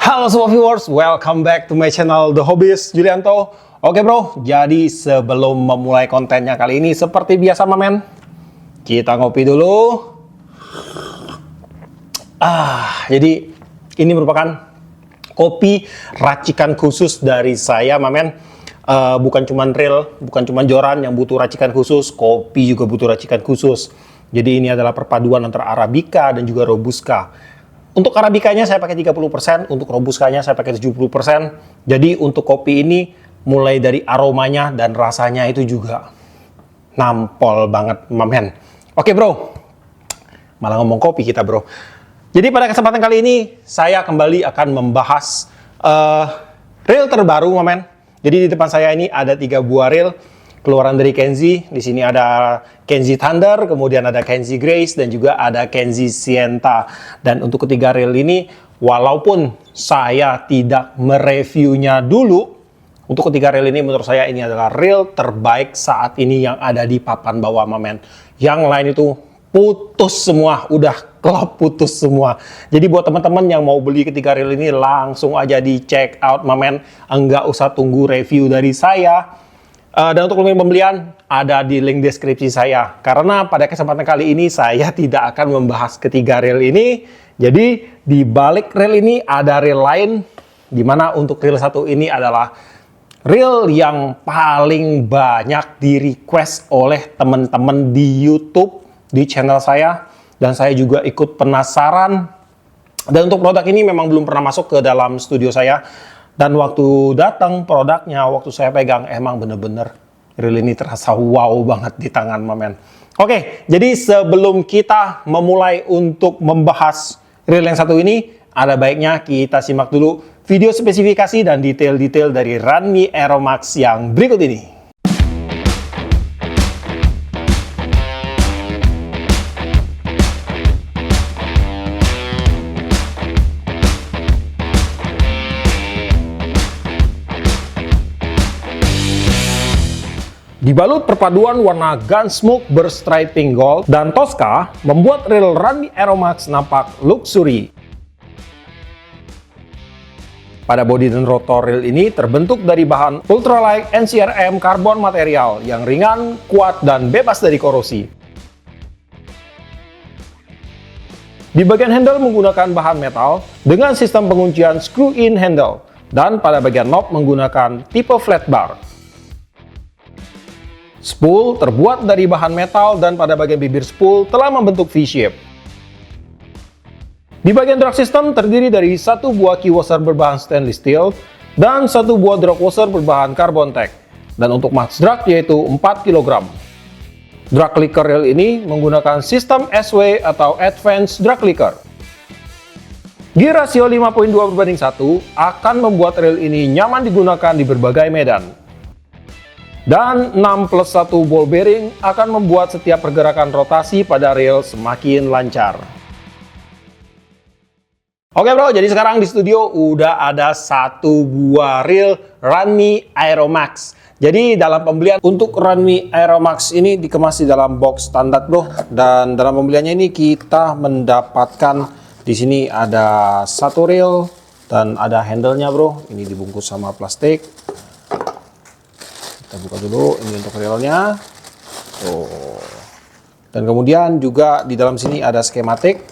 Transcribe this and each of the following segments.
Halo semua viewers, welcome back to my channel The Hobbyist Julianto. Oke bro, jadi sebelum memulai kontennya kali ini, seperti biasa mamen, kita ngopi dulu. Jadi ini merupakan kopi racikan khusus dari saya mamen. Bukan cuman real, bukan cuman joran yang butuh racikan khusus, kopi juga butuh racikan khusus. Jadi ini adalah perpaduan antara Arabica dan juga Robusta. Untuk Arabicanya saya pakai 30%, untuk Robusta-nya saya pakai 70%. Jadi untuk kopi ini mulai dari aromanya dan rasanya itu juga nampol banget, mamen. Oke bro, malah ngomong kopi kita bro. Jadi pada kesempatan kali ini saya kembali akan membahas reel terbaru, mamen. Jadi di depan saya ini ada 3 buah reel keluaran dari Kenzie. Di sini ada Kenzie Thunder, kemudian ada Kenzie Grace, dan juga ada Kenzie Sienta. Dan untuk ketiga reel ini, walaupun saya tidak mereviewnya dulu, untuk ketiga reel ini menurut saya ini adalah reel terbaik saat ini yang ada di papan bawah, mamen. Yang lain itu putus semua, udah klop putus semua. Jadi buat teman-teman yang mau beli ketiga reel ini, langsung aja di check out, mamen. Enggak usah tunggu review dari saya. Dan untuk link pembelian ada di link deskripsi saya. Karena pada kesempatan kali ini saya tidak akan membahas ketiga reel ini. Jadi di balik reel ini ada reel lain, dimana untuk reel satu ini adalah reel yang paling banyak di request oleh teman-teman di YouTube, di channel saya. Dan saya juga ikut penasaran. Dan untuk produk ini memang belum pernah masuk ke dalam studio saya. Dan waktu datang produknya, waktu saya pegang, emang bener-bener reel ini terasa wow banget di tangan, mamen. Oke, jadi sebelum kita memulai untuk membahas reel yang satu ini, ada baiknya kita simak dulu video spesifikasi dan detail-detail dari Ranmi Aeromax yang berikut ini. Dibalut perpaduan warna Gunsmoke berstriping gold dan Tosca, membuat reel Ranmi Aeromax nampak luxury. Pada bodi dan rotor reel ini terbentuk dari bahan ultralight NCRM karbon material yang ringan, kuat, dan bebas dari korosi. Di bagian handle menggunakan bahan metal dengan sistem penguncian screw-in handle, dan pada bagian knob menggunakan tipe flat bar. Spool terbuat dari bahan metal dan pada bagian bibir spool telah membentuk V-shape. Di bagian drag system terdiri dari satu buah key washer berbahan stainless steel dan satu buah drag washer berbahan carbon tech. Dan untuk max drag yaitu 4 kg. Drag clicker reel ini menggunakan sistem SW atau Advanced Drag Clicker. Gear rasio 5.2/1 akan membuat reel ini nyaman digunakan di berbagai medan. Dan 6+1 ball bearing akan membuat setiap pergerakan rotasi pada reel semakin lancar. Oke bro, jadi sekarang di studio udah ada satu buah reel Ranmi Aeromax. Jadi dalam pembelian untuk Ranmi Aeromax ini dikemas di dalam box standar bro. Dan dalam pembeliannya ini kita mendapatkan di sini ada satu reel dan ada handle-nya bro. Ini dibungkus sama plastik. Kita buka dulu, ini untuk reelnya. Dan kemudian juga di dalam sini ada skematik.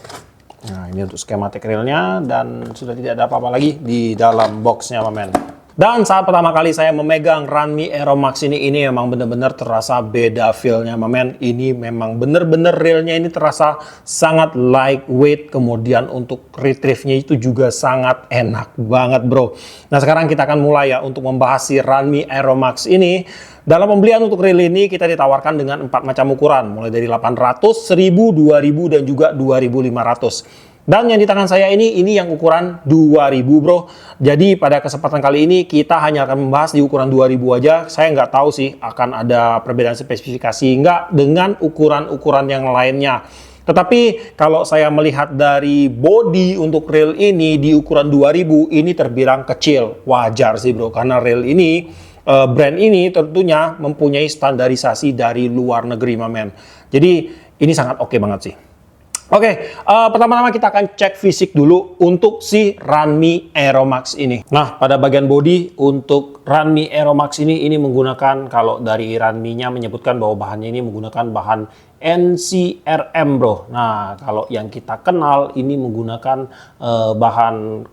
Nah, ini untuk skematik reelnya dan sudah tidak ada apa-apa lagi di dalam boxnya, mamen. Dan saat pertama kali saya memegang Ranmi Aeromax ini memang benar-benar terasa beda feel-nya, mamen. Ini memang benar-benar reelnya ini terasa sangat lightweight. Kemudian untuk retrieve-nya itu juga sangat enak banget, bro. Nah, sekarang kita akan mulai ya untuk membahas si Ranmi Aeromax ini. Dalam pembelian untuk reel ini kita ditawarkan dengan 4 macam ukuran, mulai dari 800, 1000, 2000, dan juga 2500. Dan yang di tangan saya ini yang ukuran 2000 bro. Jadi pada kesempatan kali ini kita hanya akan membahas di ukuran 2000 aja. Saya nggak tahu sih akan ada perbedaan spesifikasi nggak dengan ukuran-ukuran yang lainnya. Tetapi kalau saya melihat dari body untuk reel ini di ukuran 2000 ini terbilang kecil. Wajar sih bro, karena reel ini brand ini tentunya mempunyai standarisasi dari luar negeri, mamen. Jadi ini sangat oke banget sih. Oke, pertama-tama kita akan cek fisik dulu untuk si Ranmi Aeromax ini. Nah, pada bagian bodi untuk Ranmi Aeromax ini menggunakan, kalau dari Ranmi-nya menyebutkan bahwa bahannya ini menggunakan bahan NCRM bro. Nah, kalau yang kita kenal ini menggunakan bahan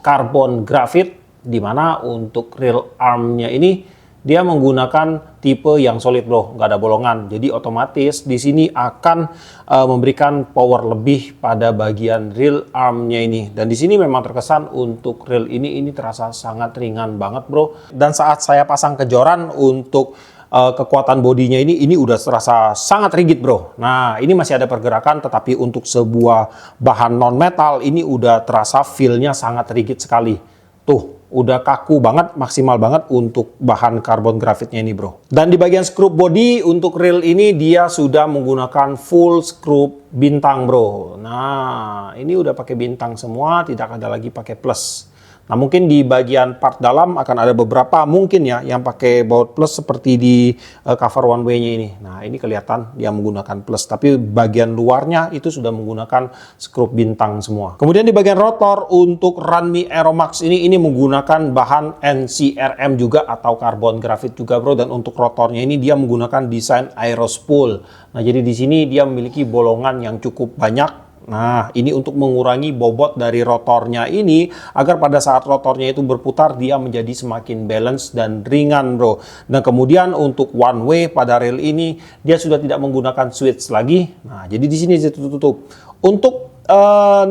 karbon grafit, di mana untuk rear arm-nya ini dia menggunakan tipe yang solid bro, nggak ada bolongan. Jadi otomatis di sini akan memberikan power lebih pada bagian rear arm-nya ini. Dan di sini memang terkesan untuk reel ini terasa sangat ringan banget bro. Dan saat saya pasang ke joran untuk kekuatan bodinya ini udah terasa sangat rigid bro. Nah ini masih ada pergerakan, tetapi untuk sebuah bahan non metal ini udah terasa feel-nya sangat rigid sekali. Tuh, udah kaku banget, maksimal banget untuk bahan karbon grafitnya ini bro. Dan di bagian skrup body untuk reel ini dia sudah menggunakan full skrup bintang bro. Nah ini udah pakai bintang semua, tidak ada lagi pakai plus. Nah mungkin di bagian part dalam akan ada beberapa mungkin ya yang pakai baut plus seperti di cover one way-nya ini. Nah ini kelihatan dia menggunakan plus, tapi bagian luarnya itu sudah menggunakan skrup bintang semua. Kemudian di bagian rotor untuk Ranmi Aeromax ini menggunakan bahan NCRM juga atau karbon grafit juga bro. Dan untuk rotornya ini dia menggunakan desain aerospool. Nah jadi di sini dia memiliki bolongan yang cukup banyak. Nah, ini untuk mengurangi bobot dari rotornya ini agar pada saat rotornya itu berputar dia menjadi semakin balance dan ringan, bro. Dan kemudian untuk one way pada reel ini dia sudah tidak menggunakan switch lagi. Nah, jadi di sini ditutup. Untuk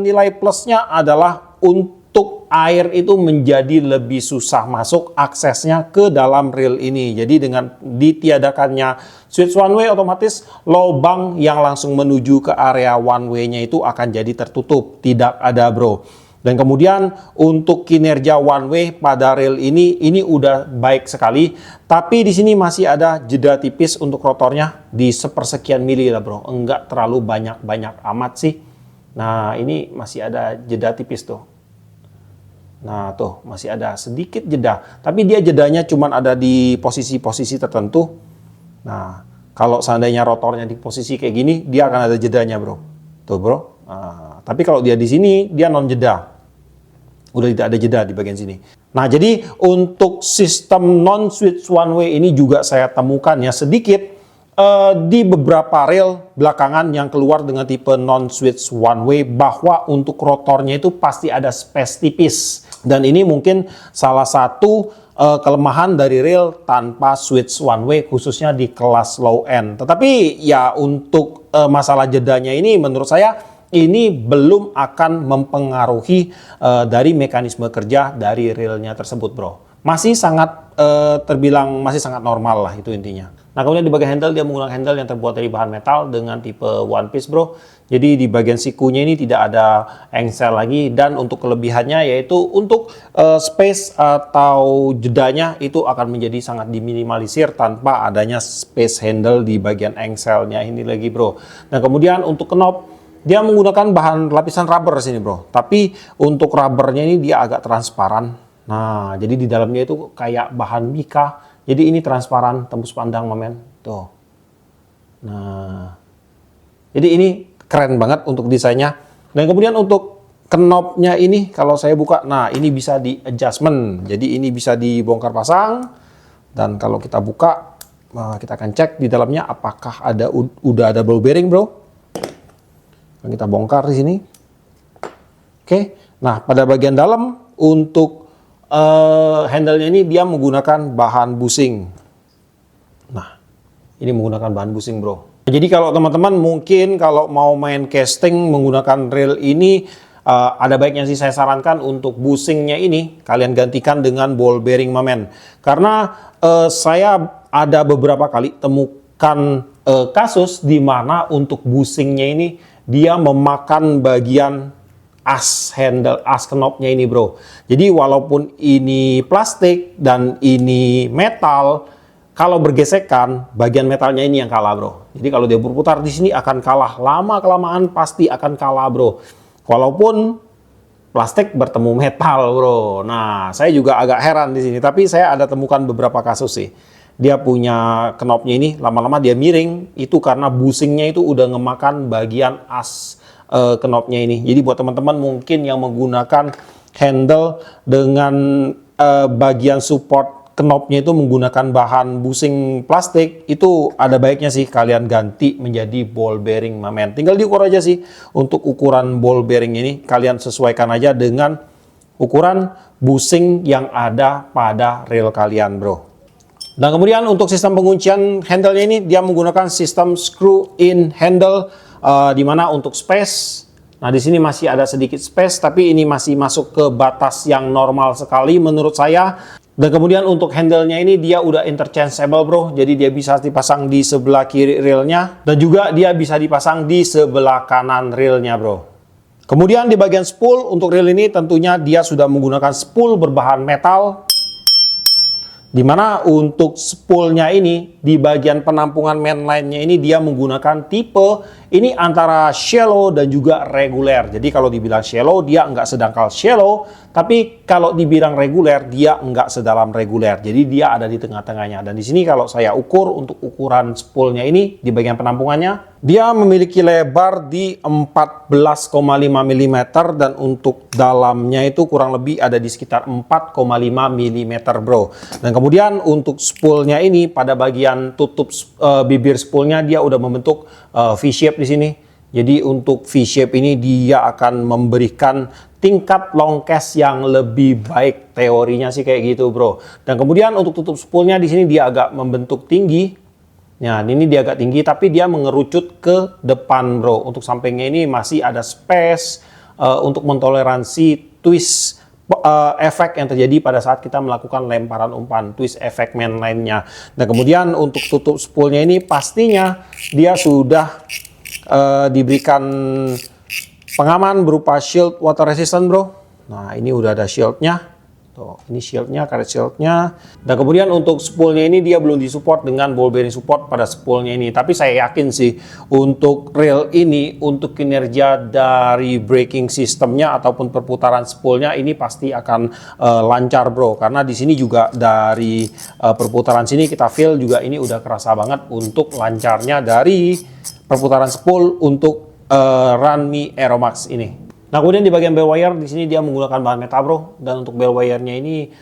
nilai plusnya adalah untuk air itu menjadi lebih susah masuk aksesnya ke dalam reel ini. Jadi dengan ditiadakannya switch one way, otomatis lubang yang langsung menuju ke area one way-nya itu akan jadi tertutup, tidak ada bro. Dan kemudian untuk kinerja one way pada reel ini udah baik sekali, tapi di sini masih ada jeda tipis untuk rotornya di sepersekian mili lah bro, enggak terlalu banyak amat sih. Nah ini masih ada jeda tipis tuh. Nah tuh masih ada sedikit jeda, tapi dia jedanya cuma ada di posisi-posisi tertentu. Nah kalau seandainya rotornya di posisi kayak gini, dia akan ada jedanya bro. Tuh bro. Nah, tapi kalau dia di sini, dia non jeda. Udah tidak ada jeda di bagian sini. Nah jadi untuk sistem non switch one way ini juga saya temukan ya sedikit di beberapa reel belakangan yang keluar dengan tipe non switch one way, bahwa untuk rotornya itu pasti ada space tipis. Dan ini mungkin salah satu kelemahan dari reel tanpa switch one way, khususnya di kelas low end. Tetapi ya untuk masalah jedanya ini menurut saya ini belum akan mempengaruhi dari mekanisme kerja dari reelnya tersebut bro. Masih sangat terbilang masih sangat normal lah, itu intinya. Nah kemudian di bagian handle dia menggunakan handle yang terbuat dari bahan metal dengan tipe one piece bro. Jadi di bagian sikunya ini tidak ada engsel lagi, dan untuk kelebihannya yaitu untuk space atau jedanya itu akan menjadi sangat diminimalisir tanpa adanya space handle di bagian engselnya ini lagi bro. Dan kemudian untuk knob dia menggunakan bahan lapisan rubber sini bro, tapi untuk rubbernya ini dia agak transparan. Nah jadi di dalamnya itu kayak bahan mika, jadi ini transparan, tembus pandang momen tuh. Nah jadi ini keren banget untuk desainnya. Dan kemudian untuk knobnya ini kalau saya buka, nah ini bisa di adjustment, jadi ini bisa dibongkar pasang. Dan kalau kita buka, kita akan cek di dalamnya apakah udah ada ball bearing bro. Kita bongkar di sini. Oke, nah pada bagian dalam untuk handle-nya ini dia menggunakan bahan bushing. Nah, ini menggunakan bahan bushing bro. Jadi kalau teman-teman mungkin kalau mau main casting menggunakan reel ini, ada baiknya sih saya sarankan untuk bushingnya ini kalian gantikan dengan ball bearing mamen. Karena saya ada beberapa kali temukan kasus di mana untuk bushingnya ini dia memakan bagian as handle, as knobnya ini bro. Jadi walaupun ini plastik dan ini metal, kalau bergesekan bagian metalnya ini yang kalah bro. Jadi kalau dia berputar di sini akan kalah, lama kelamaan pasti akan kalah bro. Walaupun plastik bertemu metal bro. Nah saya juga agak heran di sini, tapi saya ada temukan beberapa kasus sih. Dia punya knobnya ini lama-lama dia miring, itu karena bushingnya itu udah ngemakan bagian as knopnya ini. Jadi buat teman-teman mungkin yang menggunakan handle dengan bagian support knopnya itu menggunakan bahan busing plastik, itu ada baiknya sih kalian ganti menjadi ball bearing, mamen. Tinggal diukur aja sih untuk ukuran ball bearing ini, kalian sesuaikan aja dengan ukuran busing yang ada pada reel kalian, bro. Dan kemudian untuk sistem penguncian handle-nya ini dia menggunakan sistem screw in handle, di mana untuk space, nah di sini masih ada sedikit space, tapi ini masih masuk ke batas yang normal sekali menurut saya. Dan kemudian untuk handle-nya ini dia udah interchangeable, bro. Jadi dia bisa dipasang di sebelah kiri railnya dan juga dia bisa dipasang di sebelah kanan railnya, bro. Kemudian di bagian spool untuk rail ini tentunya dia sudah menggunakan spool berbahan metal. Dimana untuk spoolnya ini di bagian penampungan mainline-nya ini dia menggunakan tipe ini antara shallow dan juga reguler. Jadi kalau dibilang shallow dia nggak sedangkal shallow, tapi kalau dibilang reguler dia nggak sedalam reguler. Jadi dia ada di tengah-tengahnya. Dan di sini kalau saya ukur untuk ukuran spoolnya ini di bagian penampungannya, dia memiliki lebar di 14,5 mm dan untuk dalamnya itu kurang lebih ada di sekitar 4,5 mm, bro. Dan kemudian untuk spoolnya ini pada bagian tutup bibir spoolnya dia udah membentuk V-shape di sini. Jadi untuk V-shape ini dia akan memberikan tingkat long cast yang lebih baik, teorinya sih kayak gitu, bro. Dan kemudian untuk tutup spoolnya di sini dia agak membentuk tinggi. Nah, ini dia agak tinggi tapi dia mengerucut ke depan, bro. Untuk sampingnya ini masih ada space untuk mentoleransi twist efek yang terjadi pada saat kita melakukan lemparan umpan, twist efek mainline-nya. Dan kemudian untuk tutup spoolnya ini pastinya dia sudah diberikan pengaman berupa shield water resistant, bro. Nah, ini udah ada shieldnya. Tuh, ini shieldnya, karet shieldnya. Dan kemudian untuk spoolnya ini dia belum disupport dengan ball bearing support pada spoolnya ini. Tapi saya yakin sih untuk rail ini, untuk kinerja dari braking sistemnya ataupun perputaran spoolnya ini pasti akan lancar, bro. Karena di sini juga dari perputaran sini kita feel juga ini udah kerasa banget untuk lancarnya dari perputaran spool untuk Runme Aeromax ini. Nah, kemudian di bagian bell wire di sini dia menggunakan bahan metal, bro. Dan untuk bell wire-nya ini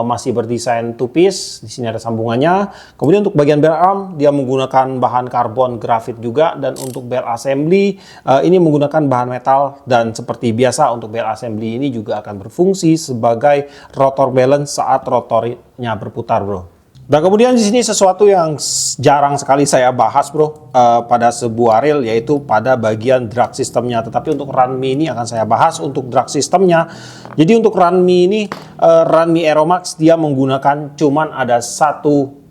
masih berdesain two piece. Di sini ada sambungannya. Kemudian untuk bagian bell arm dia menggunakan bahan karbon grafit juga, dan untuk bell assembly ini menggunakan bahan metal, dan seperti biasa untuk bell assembly ini juga akan berfungsi sebagai rotor balance saat rotornya berputar, bro. Dan kemudian di sini sesuatu yang jarang sekali saya bahas, bro, pada sebuah reel, yaitu pada bagian drag sistemnya. Tetapi untuk Runme ini akan saya bahas untuk drag sistemnya. Jadi untuk Runme ini, Runme Aeromax dia menggunakan cuman ada satu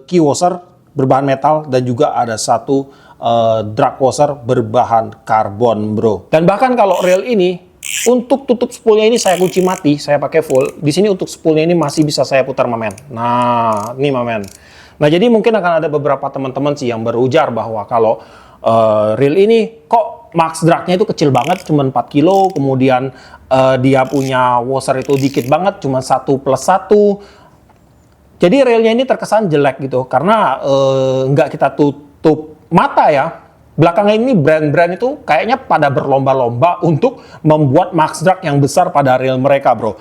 key washer berbahan metal dan juga ada satu drag washer berbahan karbon, bro. Dan bahkan kalau reel ini untuk tutup spoolnya ini saya kunci mati, saya pakai full. Di sini untuk spoolnya ini masih bisa saya putar, mamen. Nah, ini mamen. Nah, jadi mungkin akan ada beberapa teman-teman sih yang berujar bahwa kalau reel ini kok max dragnya itu kecil banget, cuma 4 kilo. Kemudian dia punya washer itu dikit banget, cuma 1+1. Jadi reelnya ini terkesan jelek gitu, karena nggak kita tutup mata ya. Belakangan ini brand-brand itu kayaknya pada berlomba-lomba untuk membuat max drag yang besar pada reel mereka, bro.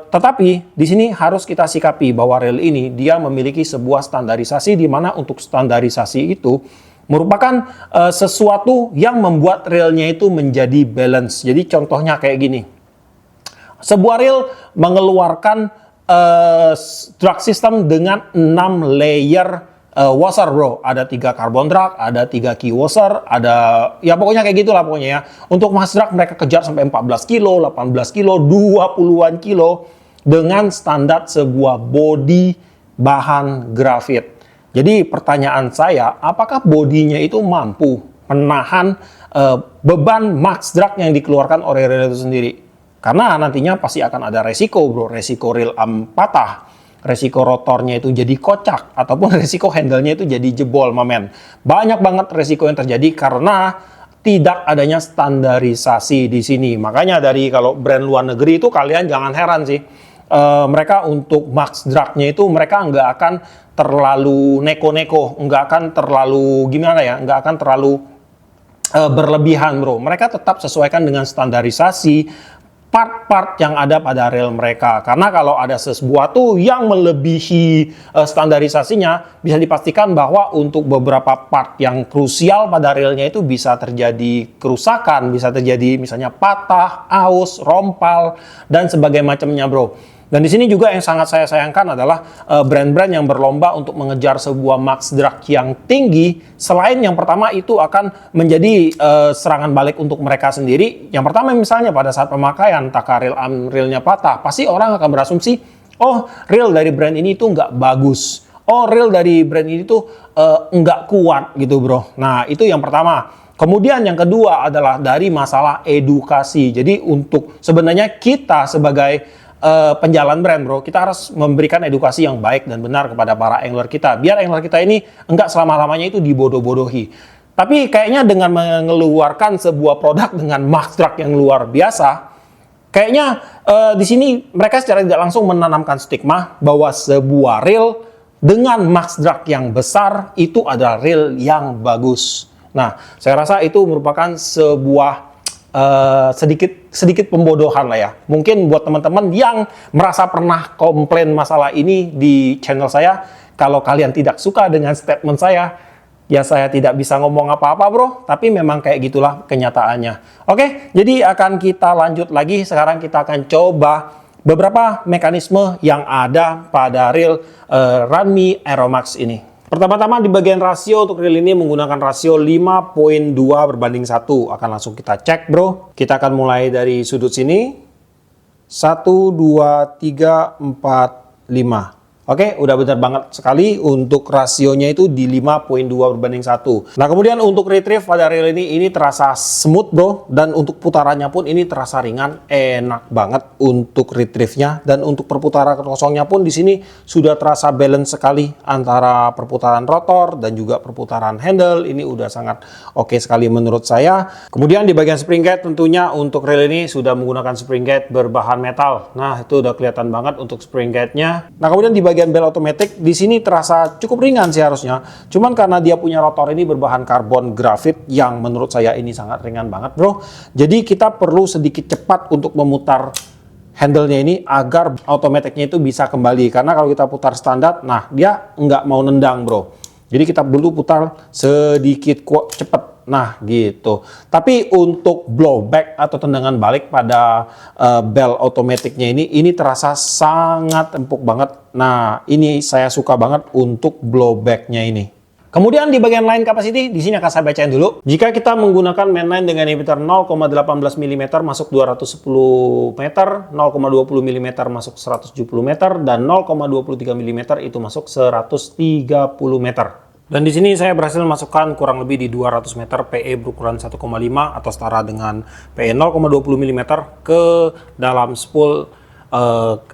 Tetapi di sini harus kita sikapi bahwa reel ini dia memiliki sebuah standarisasi, di mana untuk standarisasi itu merupakan sesuatu yang membuat reelnya itu menjadi balance. Jadi contohnya kayak gini. Sebuah reel mengeluarkan drag system dengan 6 layer washer, bro. Ada 3 carbon drag, ada 3 key washer, ada ya pokoknya kayak gitulah pokoknya ya. Untuk max drag mereka kejar sampai 14 kilo, 18 kilo, 20-an kilo dengan standar sebuah body bahan grafit. Jadi pertanyaan saya, apakah bodinya itu mampu menahan beban max drag yang dikeluarkan oleh reel itu sendiri? Karena nantinya pasti akan ada resiko, bro. Resiko reel arm patah, resiko rotornya itu jadi kocak, ataupun resiko handle-nya itu jadi jebol, mamen. Banyak banget resiko yang terjadi karena tidak adanya standarisasi di sini. Makanya dari kalau brand luar negeri itu kalian jangan heran sih. Mereka untuk max drag-nya itu mereka nggak akan terlalu neko-neko, nggak akan terlalu gimana ya, nggak akan terlalu berlebihan bro. Mereka tetap sesuaikan dengan standarisasi part-part yang ada pada reel mereka. Karena kalau ada sesuatu yang melebihi standarisasinya, bisa dipastikan bahwa untuk beberapa part yang krusial pada reelnya itu bisa terjadi kerusakan, bisa terjadi misalnya patah, aus, rompal, dan sebagainya macamnya bro. Dan di sini juga yang sangat saya sayangkan adalah brand-brand yang berlomba untuk mengejar sebuah max drag yang tinggi. Selain yang pertama itu akan menjadi serangan balik untuk mereka sendiri. Yang pertama misalnya pada saat pemakaian, taka reelnya patah, pasti orang akan berasumsi, oh reel dari brand ini tuh nggak bagus. Oh reel dari brand ini tuh nggak kuat gitu bro. Nah itu yang pertama. Kemudian yang kedua adalah dari masalah edukasi. Jadi untuk sebenarnya kita sebagai penjalan brand bro, kita harus memberikan edukasi yang baik dan benar kepada para angler kita, biar angler kita ini enggak selama-lamanya itu dibodoh-bodohi. Tapi kayaknya dengan mengeluarkan sebuah produk dengan max drag yang luar biasa, kayaknya di sini mereka secara tidak langsung menanamkan stigma bahwa sebuah reel dengan max drag yang besar itu adalah reel yang bagus. Nah, saya rasa itu merupakan sebuah sedikit pembodohan lah ya. Mungkin buat teman-teman yang merasa pernah komplain masalah ini di channel saya, kalau kalian tidak suka dengan statement saya, ya saya tidak bisa ngomong apa-apa bro, tapi memang kayak gitulah kenyataannya. Oke, jadi akan kita lanjut lagi. Sekarang kita akan coba beberapa mekanisme yang ada pada reel Ranmi Aeromax ini. Pertama-tama di bagian rasio untuk reel ini menggunakan rasio 5.2 berbanding 1. Akan langsung kita cek bro. Kita akan mulai dari sudut sini. 1, 2, 3, 4, 5. Oke, udah benar banget sekali untuk rasionya itu di 5.2 berbanding 1. Nah, kemudian untuk retrieve pada reel ini terasa smooth bro. Dan untuk putarannya pun ini terasa ringan, enak banget untuk retrieve-nya. Dan untuk perputaran kosongnya pun di sini sudah terasa balance sekali antara perputaran rotor dan juga perputaran handle. Ini udah sangat oke sekali menurut saya. Kemudian di bagian spring gate tentunya untuk reel ini sudah menggunakan spring gate berbahan metal. Nah, itu udah kelihatan banget untuk spring gate-nya. Nah, kemudian di bagian bel otomatis di sini terasa cukup ringan sih harusnya. Cuman karena dia punya rotor ini berbahan karbon grafit yang menurut saya ini sangat ringan banget, bro. Jadi kita perlu sedikit cepat untuk memutar handle-nya ini agar otomatisnya itu bisa kembali. Karena kalau kita putar standar, nah dia nggak mau nendang, bro. Jadi kita perlu putar sedikit cepat. Nah gitu. Tapi untuk blowback atau tendangan balik pada bel otomatisnya ini terasa sangat empuk banget. Nah ini saya suka banget untuk blowbacknya ini. Kemudian di bagian line capacity, di sini akan saya bacain dulu. Jika kita menggunakan mainline dengan diameter 0,18 mm masuk 210 meter, 0,20 mm masuk 170 meter, dan 0,23 mm itu masuk 130 meter. Dan di sini saya berhasil masukkan kurang lebih di 200 meter PE berukuran 1,5 atau setara dengan PE 0,20 mm ke dalam spool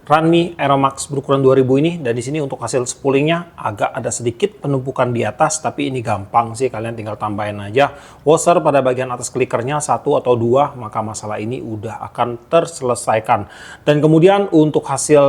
Ranmi Aeromax berukuran 2000 ini. Dan di sini untuk hasil spoolingnya agak ada sedikit penumpukan di atas, tapi ini gampang sih, kalian tinggal tambahin aja washer pada bagian atas klikernya 1 atau 2, maka masalah ini udah akan terselesaikan. Dan kemudian untuk hasil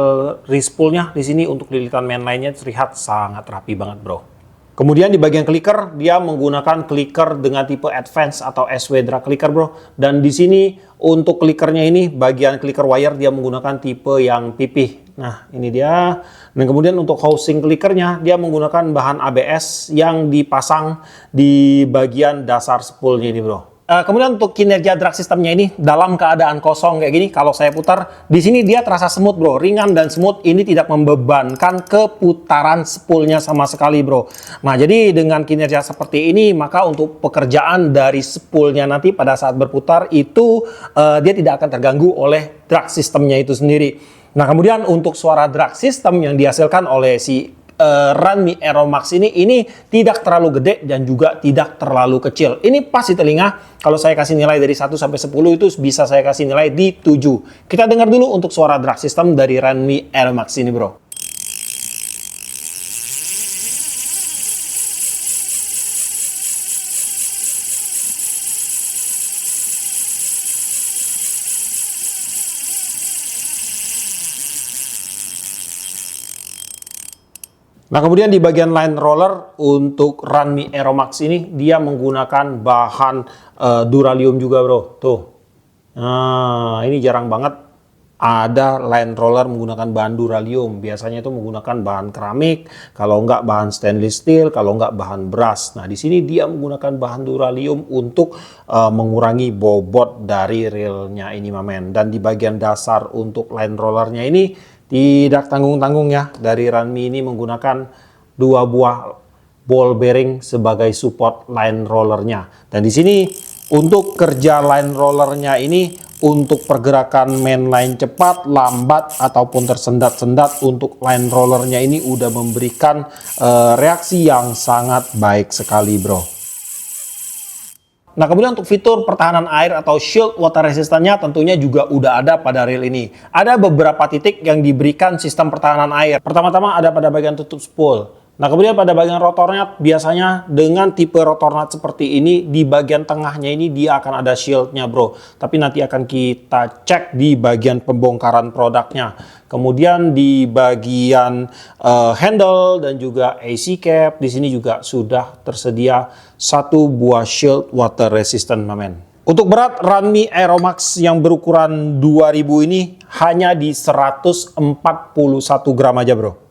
respoolnya di sini untuk lilitan mainline-nya terlihat sangat rapi banget bro. Kemudian di bagian clicker dia menggunakan clicker dengan tipe advance atau SW drag clicker bro. Dan di sini untuk clickernya ini bagian clicker wire dia menggunakan tipe yang pipih. Nah ini dia. Dan kemudian untuk housing clickernya dia menggunakan bahan ABS yang dipasang di bagian dasar spoolnya ini bro. Kemudian untuk kinerja drag sistemnya ini dalam keadaan kosong kayak gini, kalau saya putar di sini dia terasa smooth bro, ringan dan smooth. Ini tidak membebankan keputaran spoolnya sama sekali bro. Nah jadi dengan kinerja seperti ini, maka untuk pekerjaan dari spoolnya nanti pada saat berputar itu dia tidak akan terganggu oleh drag sistemnya itu sendiri. Nah kemudian untuk suara drag system yang dihasilkan oleh si Ranmi Aeromax ini tidak terlalu gede dan juga tidak terlalu kecil. Ini pas di telinga. Kalau saya kasih nilai dari 1 sampai 10 itu bisa saya kasih nilai di 7. Kita dengar dulu untuk suara drag system dari Ranmi Aeromax ini bro. Nah, kemudian di bagian line roller untuk Runme Aeromax ini dia menggunakan bahan Duralium juga, bro. Tuh. Nah, ini jarang banget ada line roller menggunakan bahan Duralium. Biasanya itu menggunakan bahan keramik, kalau enggak bahan stainless steel, kalau enggak bahan brass. Nah, di sini dia menggunakan bahan Duralium untuk mengurangi bobot dari railnya ini, mamen. Dan di bagian dasar untuk line rollernya ini tidak tanggung-tanggung ya. Dari Runme ini menggunakan 2 buah ball bearing sebagai support line rollernya. Dan di sini untuk kerja line rollernya ini untuk pergerakan mainline cepat, lambat, ataupun tersendat-sendat, untuk line rollernya ini udah memberikan reaksi yang sangat baik sekali, bro. Nah, kemudian untuk fitur pertahanan air atau shield water resistance-nya tentunya juga udah ada pada rail ini. Ada beberapa titik yang diberikan sistem pertahanan air. Pertama-tama ada pada bagian tutup spool. Nah, kemudian pada bagian rotornya biasanya dengan tipe rotor nut seperti ini, di bagian tengahnya ini dia akan ada shieldnya, bro. Tapi nanti akan kita cek di bagian pembongkaran produknya. Kemudian di bagian handle dan juga AC cap, di sini juga sudah tersedia 1 buah shield water resistant, mamen. Untuk berat Runme Aeromax yang berukuran 2000 ini hanya di 141 gram aja, bro.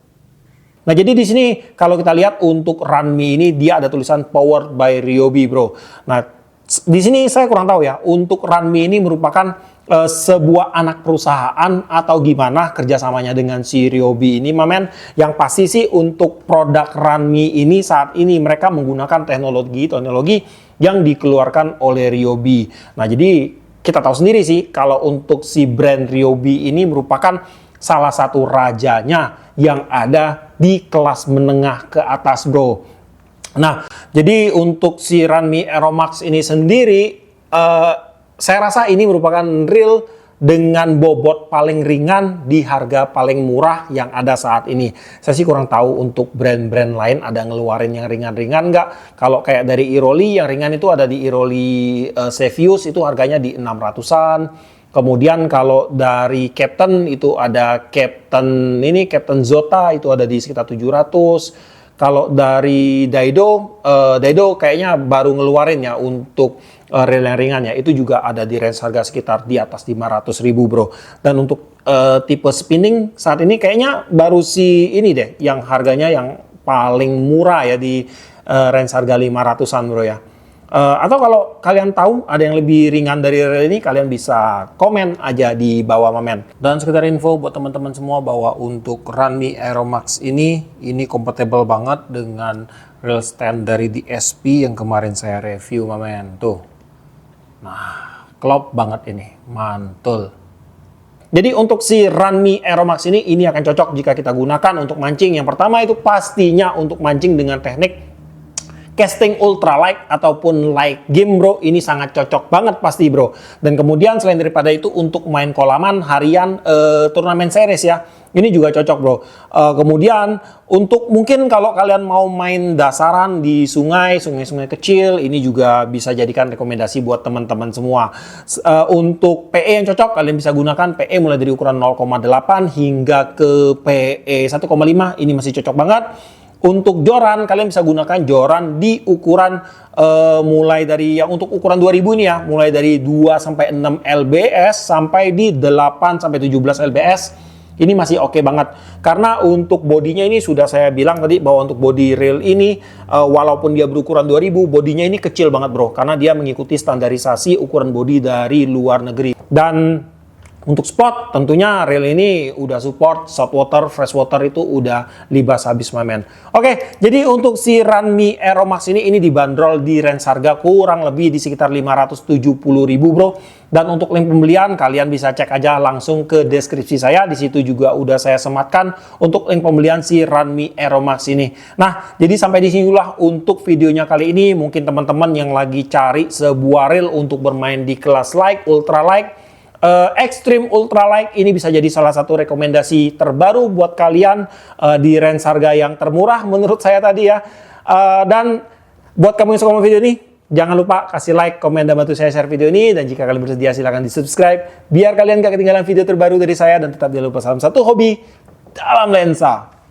Nah, jadi di sini kalau kita lihat untuk Runme ini dia ada tulisan powered by Ryobi, bro. Nah, di sini saya kurang tahu ya, untuk Runme ini merupakan sebuah anak perusahaan atau gimana kerjasamanya dengan si Ryobi ini, mamen. Yang pasti sih untuk produk Runme ini saat ini mereka menggunakan teknologi yang dikeluarkan oleh Ryobi. Nah, jadi kita tahu sendiri sih kalau untuk si brand Ryobi ini merupakan salah satu rajanya yang ada di kelas menengah ke atas, bro. Nah, jadi untuk si Runme Aeromax ini sendiri, saya rasa ini merupakan reel dengan bobot paling ringan di harga paling murah yang ada saat ini. Saya sih kurang tahu untuk brand-brand lain ada ngeluarin yang ringan-ringan nggak. Kalau kayak dari Iroli, yang ringan itu ada di Iroli Sevius, itu harganya di 600-an. Kemudian kalau dari Captain itu ada Captain Zota itu ada di sekitar 700. Kalau dari Daido kayaknya baru ngeluarin ya untuk reel yang ringan ya. Itu juga ada di range harga sekitar di atas 500.000, bro. Dan untuk tipe spinning saat ini kayaknya baru si ini deh yang harganya yang paling murah ya di range harga 500-an, bro ya. Atau kalau kalian tahu ada yang lebih ringan dari reel ini, kalian bisa komen aja di bawah, mamen. Dan sekedar info buat teman-teman semua bahwa untuk Runme Aeromax ini kompatibel banget dengan reel stand dari DSP yang kemarin saya review, mamen. Tuh. Nah, klop banget ini, mantul. Jadi untuk si Runme Aeromax ini akan cocok jika kita gunakan untuk mancing. Yang pertama itu pastinya untuk mancing dengan teknik casting ultralight ataupun light game, bro. Ini sangat cocok banget pasti, bro. Dan kemudian selain daripada itu untuk main kolaman harian, turnamen series ya, ini juga cocok, bro. Kemudian untuk mungkin kalau kalian mau main dasaran di sungai kecil, ini juga bisa jadikan rekomendasi buat teman-teman semua. Untuk PE yang cocok, kalian bisa gunakan PE mulai dari ukuran 0,8 hingga ke PE 1,5. Ini masih cocok banget. Untuk joran, kalian bisa gunakan joran di ukuran mulai dari yang untuk ukuran 2000 ini ya, mulai dari 2 sampai 6 lbs sampai di 8 sampai 17 lbs. Ini masih oke banget. Karena untuk bodinya ini sudah saya bilang tadi bahwa untuk body rail ini walaupun dia berukuran 2000, bodinya ini kecil banget, bro. Karena dia mengikuti standarisasi ukuran body dari luar negeri. Dan untuk spot, tentunya rail ini udah support saltwater, freshwater itu udah libas habis, mamen. Oke, jadi untuk si Runme Aeromax ini dibanderol di range harga kurang lebih di sekitar 570.000, bro. Dan untuk link pembelian kalian bisa cek aja langsung ke deskripsi saya. Di situ juga udah saya sematkan untuk link pembelian si Runme Aeromax ini. Nah, jadi sampai di sinilah untuk videonya kali ini. Mungkin teman-teman yang lagi cari sebuah rail untuk bermain di kelas light, ultra light, Extreme Ultralight ini bisa jadi salah satu rekomendasi terbaru buat kalian di range harga yang termurah menurut saya tadi ya. Dan buat kamu yang suka sama video ini, jangan lupa kasih like, komen, dan bantu saya share video ini. Dan jika kalian bersedia silahkan di subscribe biar kalian gak ketinggalan video terbaru dari saya. Dan tetap jangan lupa salam satu hobi dalam lensa.